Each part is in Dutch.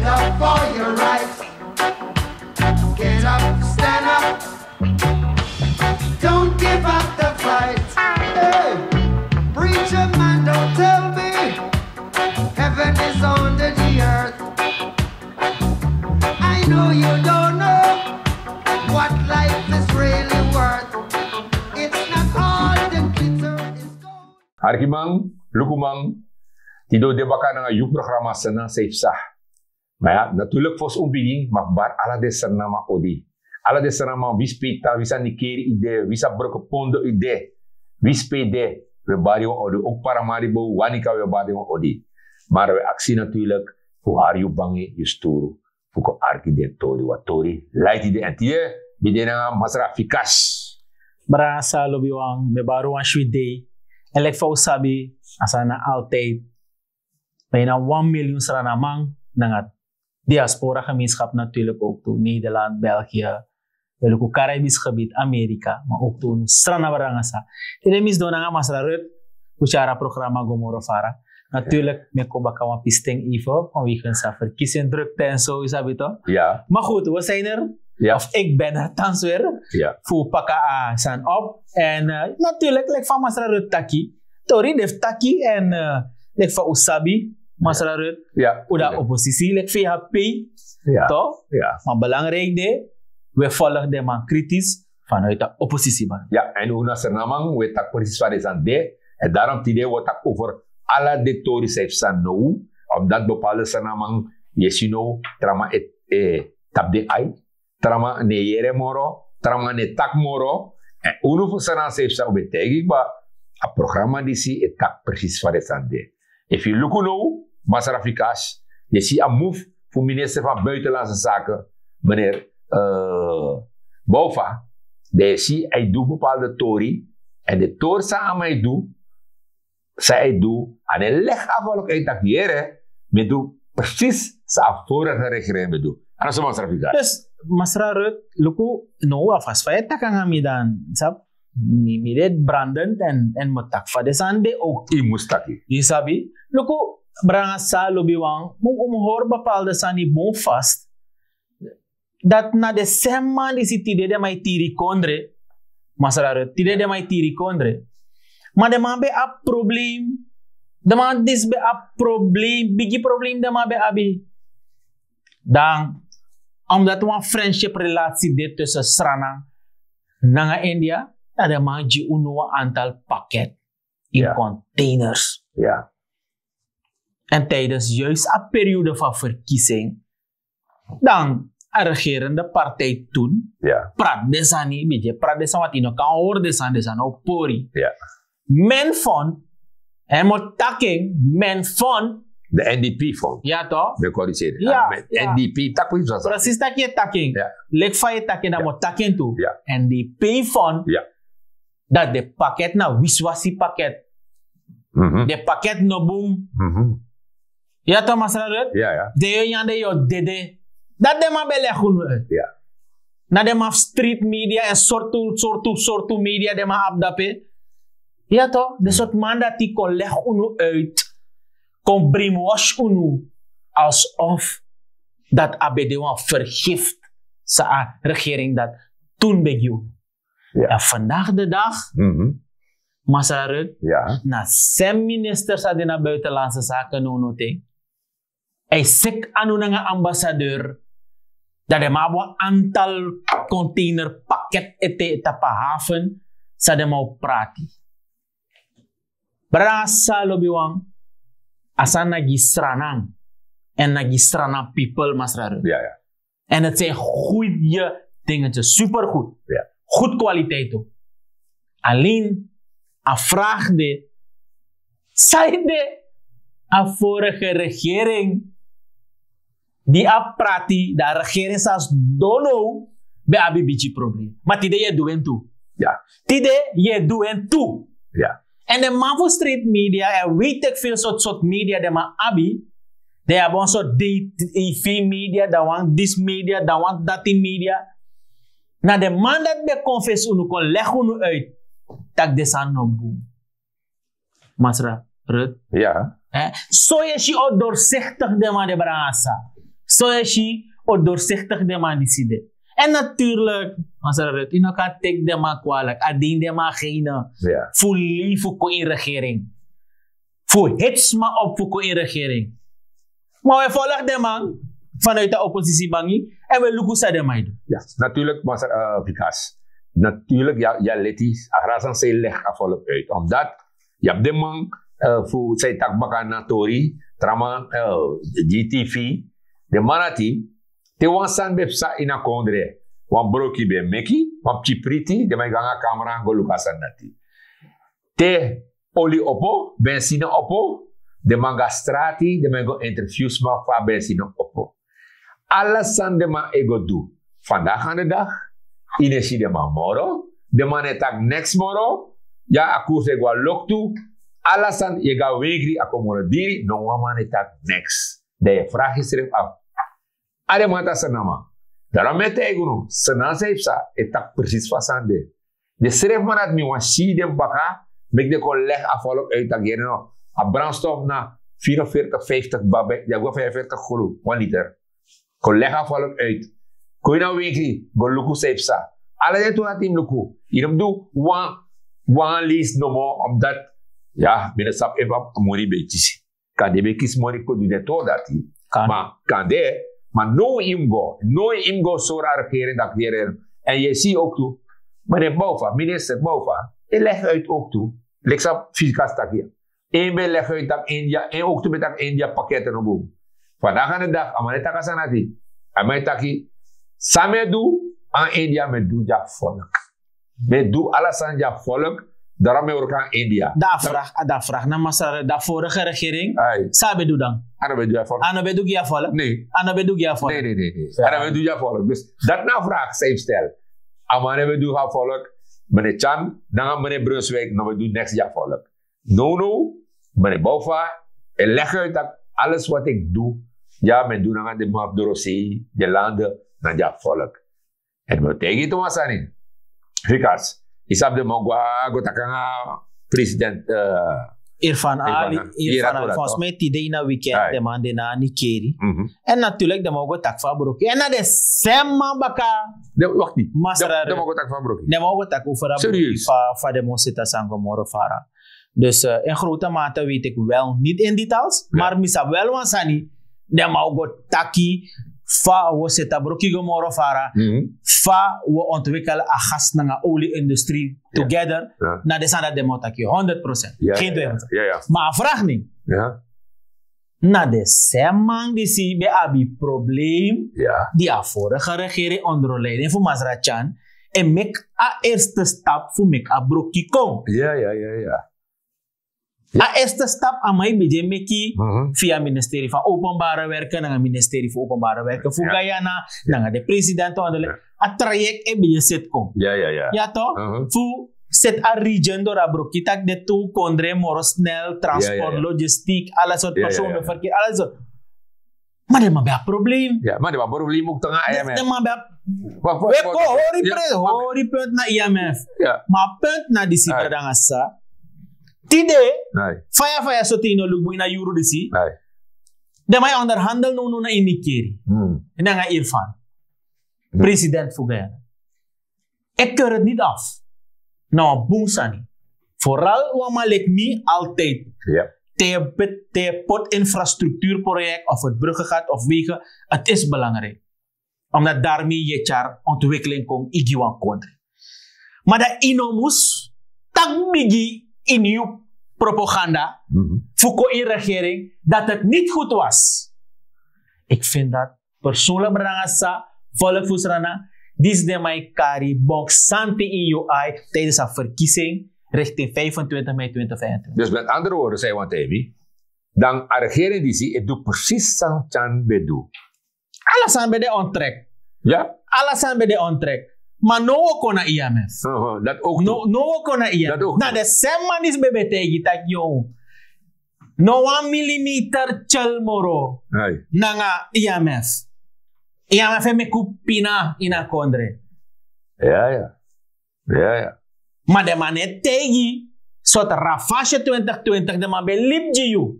up for your rights. Get up, stand up. Don't give up the fight. Hey, preacher man, don't tell me heaven is under the earth. I know you don't know what life is really worth. It's not all the glitter is gold. Arkimang, lukumang, tido de baka nga yung programa sana sa ifsa. Maya, natuurlijk fos umpiging, makbar ala de sana ma odi. Ala de sana ma wispita, wisa nikeri ide, wisa brokopondo ide, wispede, we bari wa odi, ook para maribo, wanika we bari wa odi. Maar we actie natuurlijk, voor haar je bange, je sturu, voor architectori, watori, leid de entie, die na masra fikas. Bara sa lobiwang, me baru ang day. En like fau sabi, asa na altijd, may na 1 miljoen sranamang nangat diaspora gemeenschap natuurlijk ook toe. Nederland, België, welke Caribisch gebied, Amerika, maar ook toe strana barangasa. Tine mis do nga masraret, kuchara programma Gomorro Fara. Natuurlijk, met Kobakawa Pisting Ivo, vanwege zijn verkiezingsdrukte en zo, sabi to. Ja. Maar goed, we zijn er. Ja. Of ik ben er thans weer. Ja. Voor Paka zijn op. En natuurlijk, like van Masraret Taki. Tori def Taki en like van Usabi, Masraret. Ja. Uda oppositie, like VHP. Ja. Toch? Ja. Maar belangrijk de, we volgen de man kritisch vanuit de oppositie. Man. Ja, en hoe nas er namang, we tak precies wat is aan de. En daarom tide we tak over alle de tories heeft staan nou. Omdat bepaalde zijn namang, yes you know, trama tap de ai. Trama ne yere moro, trama ne tak moro. En uno van zijn heeft staan betekent, maar het programma die zie het tak precies wat is aan de. If you look nou, Masra Fikas, je ziet een move voor minister van Buitenlandse Zaken, meneer Bouva. De zie, hij doet bepaalde tory. En de tory samen hij doet, zij doet, en hij legt af wat hij tak hier, met doet precies zijn vorige regering met doet. En dat is Masra Fikas. Dus, Masra Rut, luku, no, afas fayet tak ang amidan, sab? Miret brandend en matak fa desande ook. I mustaki. Je sabi, luku, branga sa lobiwang, mong umhor bepaalde sani bon vast, dat na de semman die si tide de mai tiri kondre, Masra Rut, tide de mai tiri kondre. Maar de man be a probleem, de man dis be a probleem, bigi probleem de man be abi. Dan, omdat we een friendship relatie dit tussen Srana en India, dat de man ji uno aantal pakket in containers. Ja. En tijdens juist een periode van verkiezing, dan een regerende partij toen, praat desani, beetje praat desan wat ino kan hoor desan op pori. Ja. Men vond, en moet taking, men vond, de NDP-fond. ja toch? De coalitie. Ja. NDP, taking was dat. Precies dat je taking. Ja. Lek van je taking, dat moet taking toe. Ja. NDP-fond, dat de pakket na wiswasi pakket. De pakket no boom. Ja toch, Masra Rut? Ja, ja. De yo yande yo dede. Dat de ma bele groen. Ja. Na de ma street media en soortu media de ma abdape. Ja toch? De soort man dat die kon leg unu uit. Kon brainwash unu. Alsof dat abedewan vergift sa regering dat toen begin. Ja. En vandaag de dag, Masra Rut, na 6 ministers aan de buitenlandse zaken nodig. Hij zegt aan een ambassadeur dat de maar een aantal containerpakket ete tapa haven sa de mau prati. Berasa lobiwang asan nagi stranang en nagi stranang people, Masra Rut. Ja, ja. En het zijn goede dingetjes, supergoed. Ja. Goed kwaliteit ook. Alleen, a vraag de, zei de, a vorige regering, die a prati, de regering zelfs dono, bij a bibiji probleem. Maar tide je doen toe. Ja. Tide je doen toe. Ja. En de man voor street media, en weet ik veel soort media, de man abi, de hebben een soort DTV media, dan want this media, dan want dat media. Na de man dat be confess unu kon leg unu uit, tak desan no boom. Masra Rut. Ja. So je si o doorzichtig de man de brasa. Zo is je of doorzichtig de man die ziet. En natuurlijk, als je kan take de man kwalijk, adien de man geen voor lief voor in regering. Voor hits maar op voor in regering. Maar we volgen de man vanuit de oppositie bangi en we lukken de man doen. Ja, natuurlijk, maar Vikas. Natuurlijk, ja, leties, arasan say leg afvallen uit. Omdat, je hebt de man voor zijn takbakan na Tori, trama, GTV, de manati, te wansan bepsa in a kondre. Wan broki be meki, wan chipriti, de man ganga camera go lukasan nati. Te oli opo, benzine opo, de man ga strati, de man go interviews ma fa benzine opo. Alles aan de man ego do. Vandaag aan de dag, inesi de man moro, de man etak next moro, ja akuse go lok tu, alles aan je ga wegri akomoro diri, no man etak next. De je vraag is er af. Ade mata sanama. Daarom met ego sana zeipsa etak precies vasande. De schrijf man at mi wan si de baka, mek de kon leg afvallen uit ageren no. A brandstof na 44, 50 babbe, ja go 45 gulu, 1 liter. Kon leg afvallen uit. Kon je nou wegri, go luku zeipsa. Alle de toen team luku. Hierom doe one list no more, omdat ja, binnen sap even mori beetjes. Kan de bekis mori ko doen to dat hij. Maar kan de maar no imgo zo raar keren dat keren. En je ziet ook toe, meneer Bouva, minister Bouva, hij legt uit ook toe, leksap fysica stakje. En bij legt uit dat India, en ook toe met dat India pakketten op boom. Vandaag aan de dag, amane takasanati, amane taki, samen doe aan India met doe ja volk. Met doe alles aan ja volk. Daarom we aan India. Daar vraag naar Masar, de vorige regering. Sabe doe dan. Anabe doe ja volk. Anabe doe ja volk? Nee. Anabe doe ja volk? Nee. Anabe doe ja volk. Dus dat nou vraag zelf stel. Amane doe ja volk. Meneer Chan, dan meneer Brunswijk, dan we doen next jaar volk. No. Meneer Bouva, en leg uit dat alles wat ik doe, ja, men doet aan de map door zee, de landen, naar ja volk. En we tegen het was aan in. Vikas. Isab de Mogwa, Gotakanga, president Irfan Ali, volgens mij die na weekend, de man die na Nikeri. En natuurlijk de Mogwa Takfa Broki. En na de Semma Baka. Wacht niet. De Mogwa Takfa Broki. De Mogwa Takfa Broki. Van de Mosita Sangomoro Fara. Dus in grote mate weet ik wel niet in details, maar misa wel wansani. De Mogwa Taki. Fa we zeta broki gomoro fara. Fa we ontwikkelen a gas na olie-industrie together. Na de sana demotaki 100%. Geen twijfel. Maar vraag niet. Na de semang die si be abi probleem. Die a vorige regering onder leiding van Masrachan. En mek a eerste stap voor mek a broki kom. A eerste stap aan mij bij meki via ministerie van Openbare Werken naar het ministerie van Openbare Werken voor Guyana naar de president a traject en bij zit kom. Ja toch? Voor zet a region door a brokitak de toe kondre moro snel transport logistiek alle soort personenverkeer alle soort. Maar dat is een probleem. Ja, maar dat is een probleem ook tegen IMF. Hori punt naar IMF. Maar punt naar die Sibradangasa. Tide, faya sotino lugbo na euro disi. De may onderhandel no na inikeri. En dan ga Irfan, president van Guyana. Ik keur het niet af. Nou, boemsani. Vooral wat lek me altijd. Te pot infrastructuurproject of het bruggengat of wegen, het is belangrijk. Omdat daarmee je char ontwikkeling komt in die country. Maar dat inomus tak bigi in uw propaganda voor in regering dat het niet goed was. Ik vind dat persoonlijk berangasa volk fusrana dis de mij kari boxante in uw eye tijdens een verkiezing richting 25 mei 2025. Dus met andere woorden zei want Evi, dan een regering die zie, het doet precies sang chan bedoel. Alles aan bij de ontrek. Ja? Alles aan bij de ontrek. Maar no kon na IMF. Dat ook no kon na IMF. Na de semman is bebetegi tak yo. No 1 millimeter chalmoro. Nanga IMF. IMF me kupina ina kondre. Ja. Maar de man het tegi sot rafasje 2020 de man be lipji you.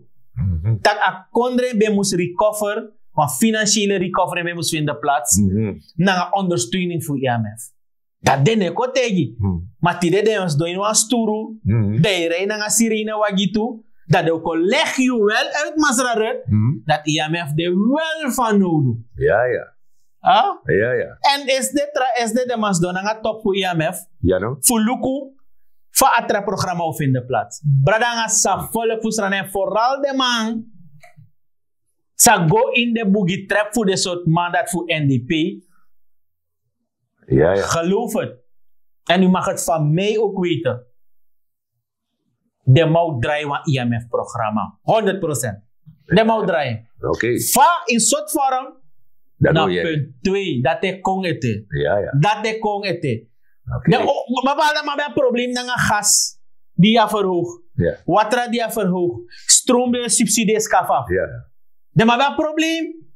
Tak a kondre be mus recover Want financiële recovery mee moest vinden plaats. Na ondersteuning voor IMF. Dat dene ko tegi. Maar tide de ons doen een sturu. De rij na sirene wagitu. Dat de ook leg je wel uit Masraret. Dat IMF de wel van nodig. Ja, ja. Ah? Ja, ja. En is dit de mas doen aan top voor IMF? Ja, no? Voor Luku. Voor het programma of in de plaats. Bradanga sa volle fusrane vooral de man. Sa go in de boogie trap voor de soort mandaat voor NDP. Ja, ja. Geloof het. En u mag het van mij ook weten. De mau draaien van IMF-programma. 100%. De mau draaien. Oké. Fa in soort vorm. Dat Na doe je. punt 2. Dat is kong ete. Ja, ja. Dat is kong ete. Oké. Maar een probleem met gas. Die je verhoog. Ja. Water die je verhoog. Stroom die je subsidies kaf. Ja, ja. De maar een probleem.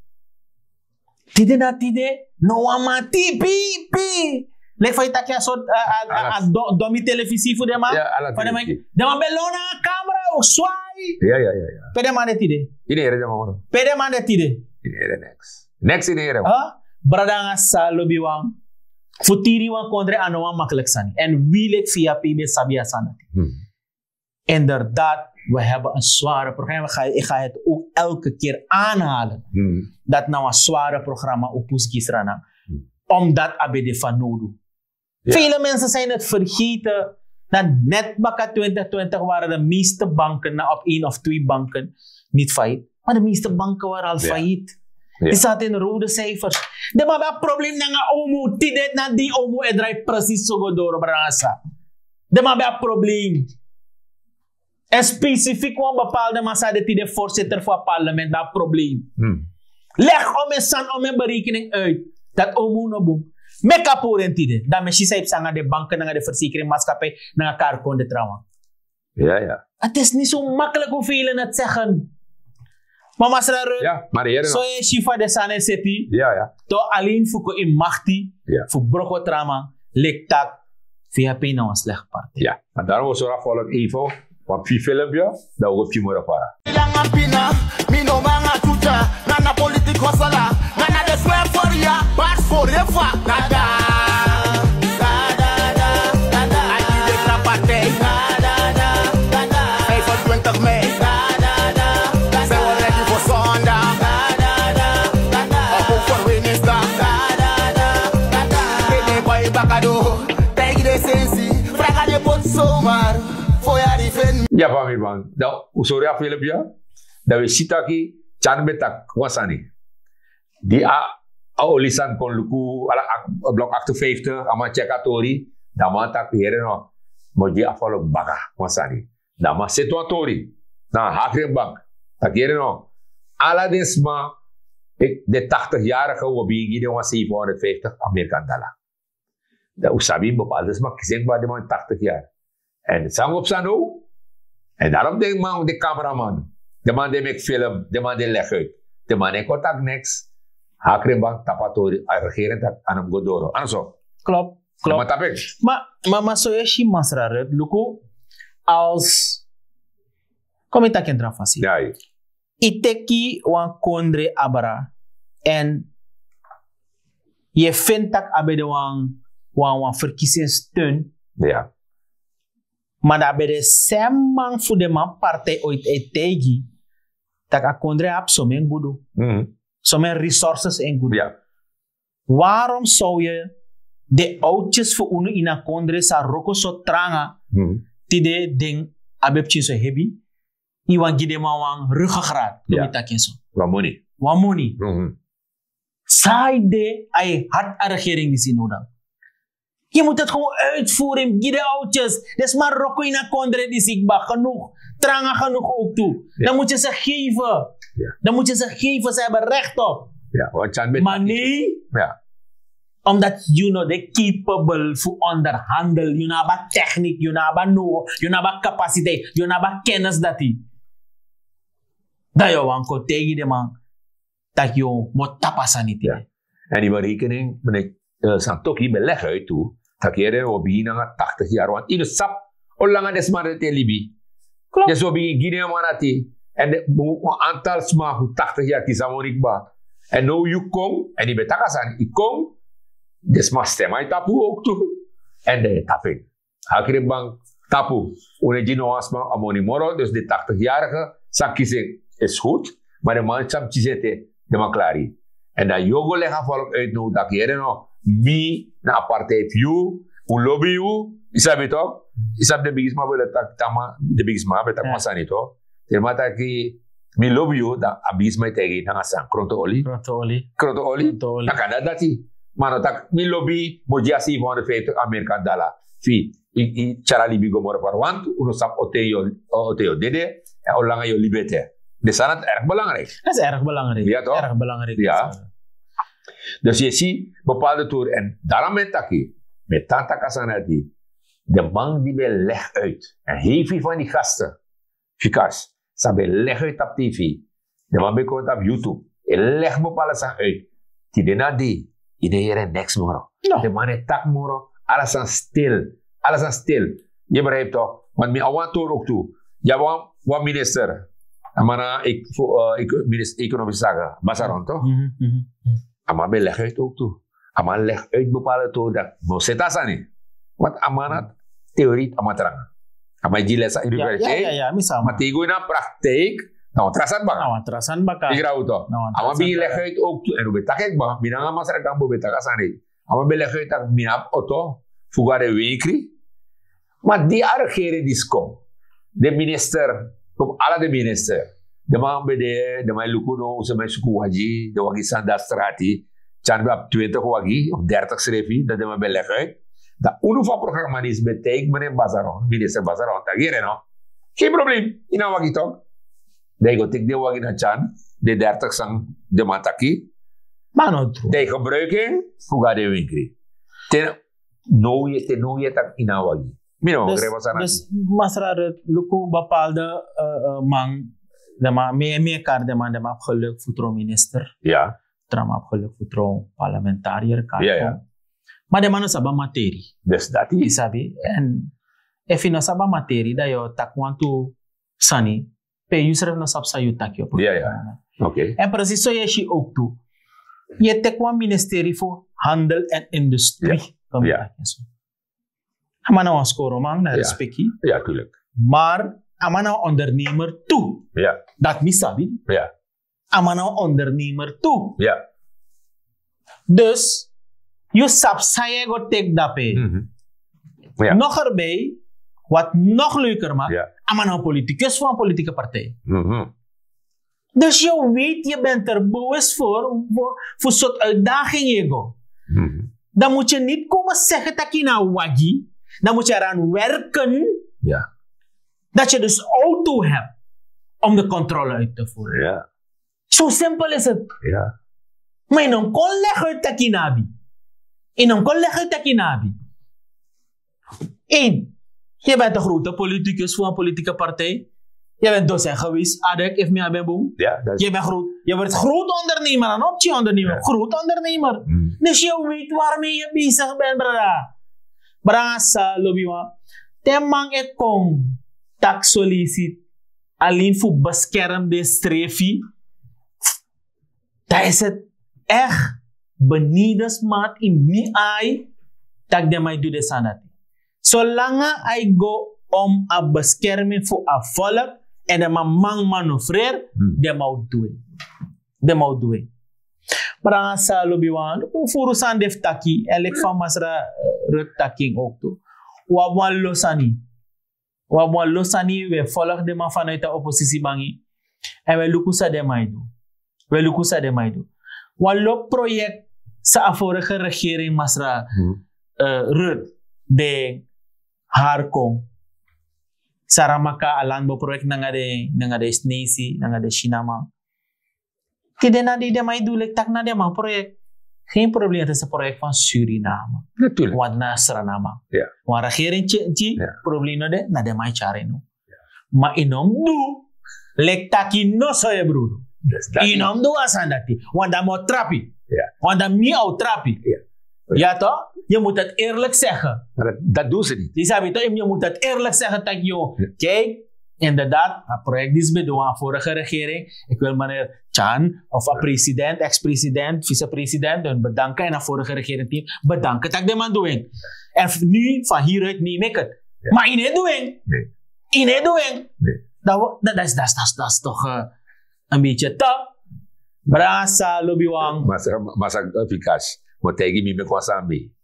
Tide na tide. No amati. Pi. Lek van je takje een soort domi televisie voor de man. Ja, ala Van de man. televisie. De man belona camera of zwaai. Ja, ja, ja, ja. Pede man de tide. Iedereen is maar. Pede man de tide. Iedereen next. Next iedereen. Bradanga sa lobby wang. Futiri wang kondre anoan makkelijk sani. En wie lek via PB Sabia sanati. Inderdaad, we hebben een zware programma. Ik ga het ook elke keer aanhalen. Dat nou een zware programma op Pusgisrana. Omdat abede van nodig. Vele mensen zijn het vergeten. Dat net baka 2020 waren de meeste banken, op 1 of 2 banken, niet failliet. Maar de meeste banken waren al failliet. Die zaten in rode cijfers. De maar dat probleem na omu, tidet na die omu en draai precies zo door brasa. De maar dat probleem. En specifiek een bepaalde massa dat die de voorzitter van het parlement dat probleem. Leg om en san om en berekening uit dat omu no boom. Meka poren tide. Dat mensen zei sanga de banken na de verzekeringsmaatschappij na elkaar konden trouwen. Ja, ja. Het is niet zo makkelijk hoeveel het zeggen. Maar Masra ja, maar de zo je Shifa de Sane City. Ja, ja. To alleen voor in machti. Ja. Voor brogo trama. Lektak. Via pena een slecht part. Ja. Maar daarom was er afvallig even. Want die filmpje, dat hoef je maar op haar. Langa pina, mino manga chucha, nana politik wasala, nana de swear for ya, but forever, nada. I need the trapate, hey for 20 May, say we're ready for Sunday, hope for Wednesday, baby boy bakado, take the sensi, fraga de pot somar. Ja, van man. Nou, sorry af filmpje. Dat we sitaki chan betak wasani. Die olisan kon luku ala blok 58 ama chekatori. Dama tak here no. Moji afalo baka wasani. Dama situatori. Na hakren bank. Tak here no. Ala desma de 80-jarige wabigi de was 750 Amerikan dollar. Dat usabi bepaald desma kiseng ba de man 80 jaar. En sangop sano. En daarom denk man de cameraman. De man die maakt film. De man die legt uit. De man die contact niks. Hakrenbank tapatori. Regeren dat aan hem godoro. Anso. Klopt. Maar tapik. Maar zo is je masra red. Luko. Als. Kom ik in trafasi. Ja. Iteki wan kondre abara. En. Je vindt dat abede wan verkiezingssteun. Ja. Maar dat bij de semang voor de man partij ooit etegi, dat ik kondre heb zo'n goede, zo'n resources en goede. Ja. Waarom zou je de oudjes voor unu in een kondre sa roko so tranga, die de ding abepje zo hebi, iwan gide ma wang ruggengraat, ja. Wat money. Wat money. Saai de ay hard regering die zien nodig. Je moet het gewoon uitvoeren. Gide oudjes. Dus maar roko in een kondre die ziekbaar. Genoeg. Tranga genoeg ook toe. Ja. Dan moet je ze geven. Ja. Dan moet je ze geven. Ze hebben recht op. Ja, maar nee. Ja. Omdat you know they capable voor onderhandel. You know about techniek. You know about know. You know about capaciteit. You know about kennis dat die. Dat je wanko tegen de man. Dat je moet tapasan niet. Ja. En die berekening. Meneer Santoki beleg uit toe. Dat je op bijna 80 jaar. Want in de sap. Hoe lang is maar het Libi? Klopt. Dus op Guinea manati. En het aantal sma 80 jaar kies amonikba. En nou je kom, en die betakasan, ik kom, dus maar stemmen tapu ook toe. En de tapping. Hakribang tapu. Unejino asma amonimoro, dus de 80-jarige, zijn kiezing is goed, maar de man cham chizete, de man klari. En dat jogo lega volk uit nou, dat je no, mi na apartheid you, lobby you, isabi toch? Isab de bigisma bela tak tama, de bigisma bela tak masani toch? Terima taki mi lobby you, da abisma tegi na asan kronto oli. Kronto oli. Na kada dati. Mano tak mi lobby mojiasi van de 50 American dollar. Fi i charali bigo moro parwant, uno sap oteo dede, en olanga yo liberté. Dus dat is erg belangrijk. Dat is erg belangrijk. Ja, toch? Erg belangrijk. Ja. Dus je ziet bepaalde toer. En daarom met tanta kasanati, de man die bij leg uit. En heel veel van die gasten, fikas, ze bij leg uit op tv. De man bij komt op YouTube. En leg bepaalde zaken uit. Die de na die, iedereen niks moro. No. De man is tak moro, alles aan stil. Alles aan stil. Je begrijpt toch? Want mijn oude toer ook toe. Ja, wat minister. Amana minister economische zaken, Basaron toch? Ama leg uit ook toe. Ama leg uit bepaalde toe dat no setasa niet. Want amana theorie amaterang. Ama jilesa universiteit. Ja, misal. Maar tegen na praktijk, nou trasan baka. Ik raad toch. Ama bi leg uit ook toe. En hoe betak ik ba? Binanga masyarakat ang betak asani. Ama leg uit dat minap auto fugare weekly. Maar die regering die kom. De minister op alle de minister. De man bij de man lukuno, ze mensen kuwaji, de wagi sanda strati, chan bij 20 wagi of 30 schreefie, dat de man bij leg uit. Dat unufa programma is betekent meneer Basaron, minister Basaron, tagere no. Geen probleem, ina wagi toch? De go tik de wagi na chan, de 30 sang de mataki. Mano true. De gebruiking, fuga de winkri. Ten no je tak ina wagi. Dus masra luku bepaalde man de man meer kar de man de man geluk voor minister. Ja. Trama geluk voor parlementariër kar. Ja. Maar de man is aba materie. Dus dat is. Isabi en if ino saba materie da yo tak want to sani pe yusref no sab sa yo tak yo. Ja. Oké. En precies zo je shi ook toe. Je tek wan ministerie voor handel en industrie. Ja. Amana was man, dat respectie. Ja, tuurlijk. Maar amana ondernemer toe. Ja. Dat misabi. Ja. Amana ondernemer toe. Ja. Dus, je sapsaye go take dape. Ja. Nog erbij, wat nog leuker maakt, amana politicus van een politieke partij. Dus je weet, je bent er bewust voor soort uitdaging je go. Dan moet je niet komen zeggen dat je nou wagi. Dan moet je eraan werken dat je dus auto hebt om de controle uit te voeren. Ja. Zo simpel is het. Ja. Maar je kon leggen uit dat je nabi. Je kon leggen uit dat je nabi. Eén, je bent een grote politicus voor een politieke partij. Je bent docent geweest, Adek, if me abeboom. Ja, je bent groot. Je wordt groot ondernemer, een optie ondernemer. Groot ondernemer. Dus je weet waarmee je bezig bent, brada. Brasa lobiwa. Temang e kom tak solicit alleen voor beschermde streefie. Dat is het echt benedensmaat in mi ai tak de mij doe de sanati. Zolang I go om a bescherming voor a volk en de man manoeuvreer, de mau doen. De mau doen. Brasa lobiwa. Furu san def taki. Elek van masra rut taking ook toe. Wabwan losani. We volgen de man vanuit de oppositie bangi. En we lukusa de maido. Wallo project sa vorige regering masra rut de harkom. Saramaka alandbo project nanga de snesi, nanga de shinama. Tidak na de maido lek tak na de man project. Geen probleem, het is een project van Suriname. Natuurlijk. Want na Suriname. Ja. Want regering probleem de na de mai chareno. Maar inom do lek taki no so je broer. Inom do asandati. Want dan moet trapi. Want dan mi au trapi. Ja toch? Je moet het eerlijk zeggen. Maar dat doen ze niet. Je moet het eerlijk zeggen dat je kijk, inderdaad, het project is bedoeld aan vorige regering. Ik wil meneer Chan of een president, ex-president, vicepresident hun bedanken en aan vorige regering team bedanken dat de man doen. En nu, van hieruit neem ik het. Ja. Maar in het doen. Nee. In het doen. Nee. Dat is toch een beetje te. Brasa, lobbywang. Masa eficaz. Want tegen mij met kwasambi.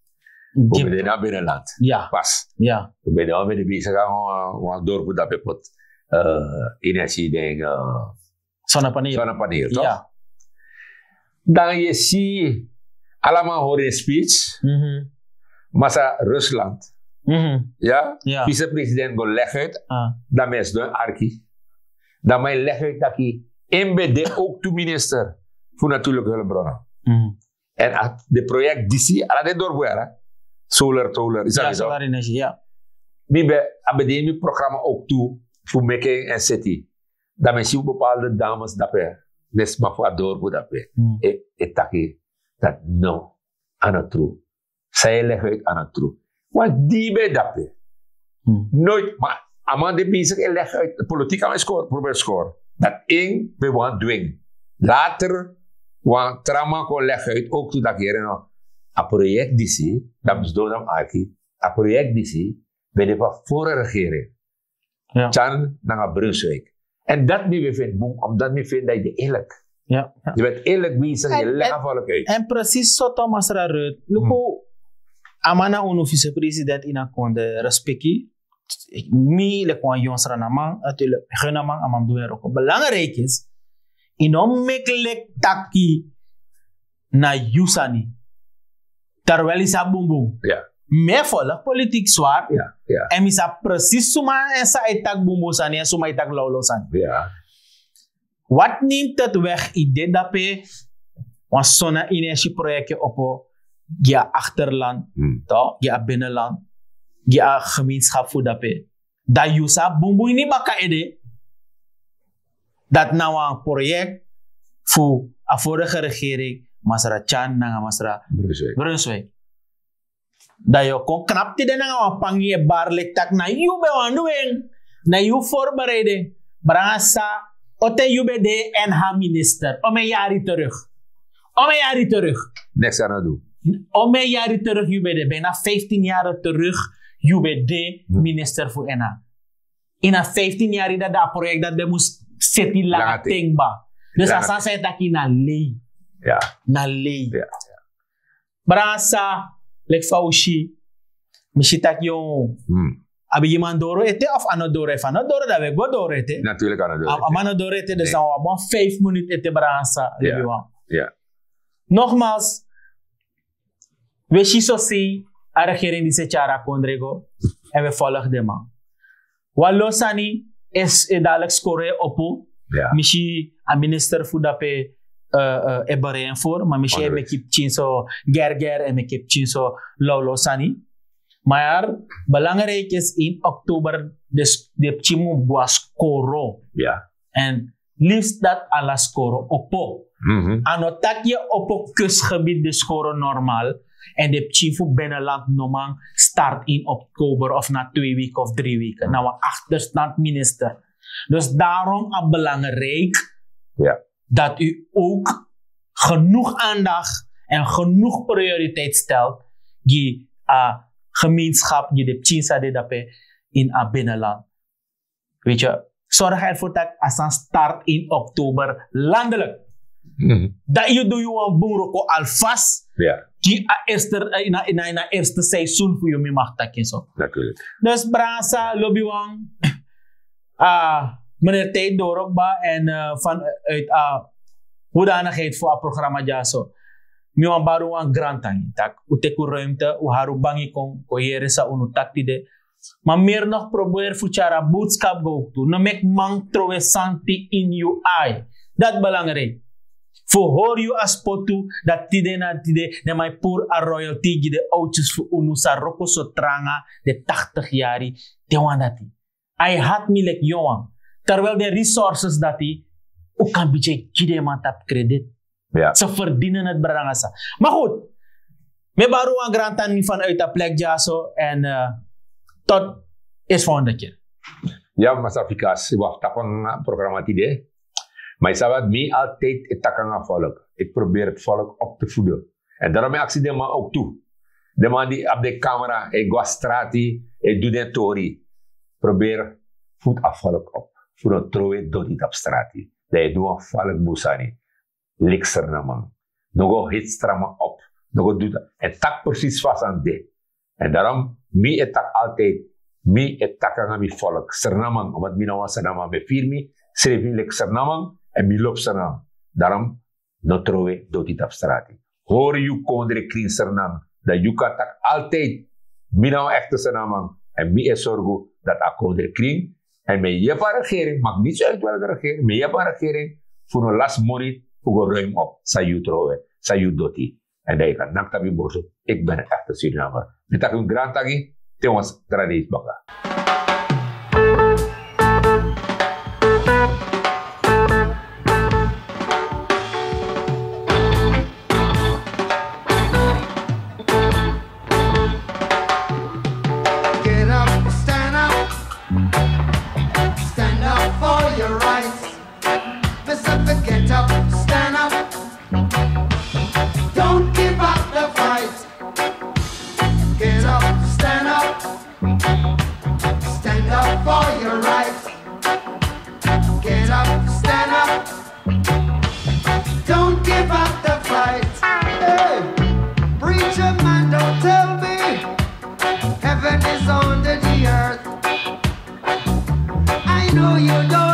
We ben naar binnenland. Ja. Pas. Ja. We ben al met de bezig aan door dat we pot energie ding. Zonnepaneel, toch? Ja. Dan je ziet allemaal horen in speech. Masa Rusland. Ja? Ja. Vice-president go leg uit. Dat mensen doen arki. Dan mij leg uit dat je inbede ook de minister voor natuurlijke hulpbronnen. En de project DC, ala de doorboeren. Solar, is dat Ja, zo? solar energie, ja. We hebben een programma ook toe voor making en city. Dat mensen bepaalde dames dat we, dus maar voor doorboer dat we. Ik dacht dat no, aan het true. Zij leggen uit aan het true. Want die bij dat we. Nooit, maar aan de bezig en leggen uit, de politiek aan score, probeer score. Dat één, we want doen. Later, want trauma kon leggen uit, ook toen dat keer nog. Een project DC, dat is door de Aki, een project DC, ben je van vorige regering. Ja. Tjan naar Brunswijk. En dat nu we vinden, omdat we vinden dat je eerlijk. Ja. Je bent eerlijk bezig, je legt volk uit. En precies zo Thomas Raruit. Luko, amana unu vice-president in een konde respectie. Mi le kon jongs ranamang, natuurlijk genamang amam doen ook. Belangrijk is, inom meklek taki na Yusani. Terwijl is a boom. Ja. Me volg politiek zwaar. Ja. En is a precies suma en sa itak boom sani en suma itak lolo sani. Ja. Wat neemt het weg idee dat we een zonne-energieprojectje op je achterland, toch? Je binnenland, je gemeenschap voor dat we. Dat je sa boom niet baka ide. Dat nou een project voor de vorige regering, Masra Chan na Masra Brunswijk. Dat je kon knap te den aan pangie barlek tak na you be wandoen, na you voorbereiding. Brasa ote you be de en ha minister. Ome jari terug. Niks aan het doen. Ome jari terug you be de. Bijna 15 jaar terug you be de minister voor NA. In a 15 jaar dat project dat we moest zetten langer tingba. Dus als zij dat in een lei. Ja. Na lei. Ja. Brasa, lek faushi. Misschien dat je abi je man doro ete of anodoro ete. Anodoro dat we go doro ete. Natuurlijk anodoro. Anodoro ete, dus dan we 5 minuten ete brasa. Ja. Nogmaals, we zien a regering die se chara kondrego en we volgen de man. Walosani is dadelijk score op. Ja. Misschien een minister voor dat we eberen voor, maar misschien heb ik chinso gerger en ik heb chinso lolosani. Maar belangrijk is in oktober de chimu was score. Ja. En liefst dat alla score op. Anotak je op een kustgebied de score normaal. En de chifu binnenland normaal start in oktober of na 2 weken of 3 weken. Nou, een achterstand minister. Dus daarom is belangrijk dat u ook genoeg aandacht en genoeg prioriteit stelt die gemeenschap, die de Chinsa de dape in het binnenland. Weet je, zorg ervoor dat als een start in oktober landelijk. Dat je doet een boeroko alvast. Die in het eerste seizoen voor je mee mag takken zo. Natuurlijk. Dus Brasa, lobbywang. Meneer Tijd Dorokba en vanuit hoedanigheid voor het programma Jaso. Miwan baru een grant aan tak. Uteku ruimte, u haru bangi kon koyere sa unu taktide. Maar meer nog probeer voor chara boodschap go to. No mek mang trowe santi in you eye. Dat belangrijk. Voor hoor je als potu dat tide na tide na my poor a royalty die de oudjes voor unu sa roko so tranga de 80 jari de wandati. I had me like jongen. Terwijl de resources dat hij ook kan beetje kide man tap krediet. Ja. Ze verdienen het berangasa. Maar goed. Me baru een grantan vanuit de plek jaso en tot is volgende keer. Ja, mas Afrikaans, wacht tapang programma tide. Maar sabat me altijd het takanga volk. Ik probeer het volk op te voeden. En daarom ik zie de man ook toe. De man die op de camera, ik was strati, ik doe de tori. Probeer voet af volk op. Voor een trouwe doet niet op strati. Dat je doet een volk boesani. Likser na man. Nog hit strama op. Nog doet dat. En tak precies vast aan dit. En daarom, me het tak altijd. Me het takanga mi volk. Sernamang, omdat mi nou sernamang me firmi. Schreef mi lek sernamang. En mi lop sernamang. Daarom, no trouwe doet niet op strati. Hoor je kondre kring sernamang. Dat je kan tak altijd. Mi nou echte sernamang. En mi is zorgen dat a kondre kring. En met je regering, maakt niet uit welke regering. Met je regering, voor een last money. Voor ruim op, sayu trouwe, sayu doti. En dat je kan naktabi borso. Ik ben een echte Surinamer. Dit is een grand tagi, tewens tradis baka. Get up, stand up for your rights. Pacific, get up, stand up. Don't give up the fight. Get up, stand up for your rights. Get up, stand up. Don't give up the fight. Hey, preacher man, don't tell me heaven is under the earth. I know you don't.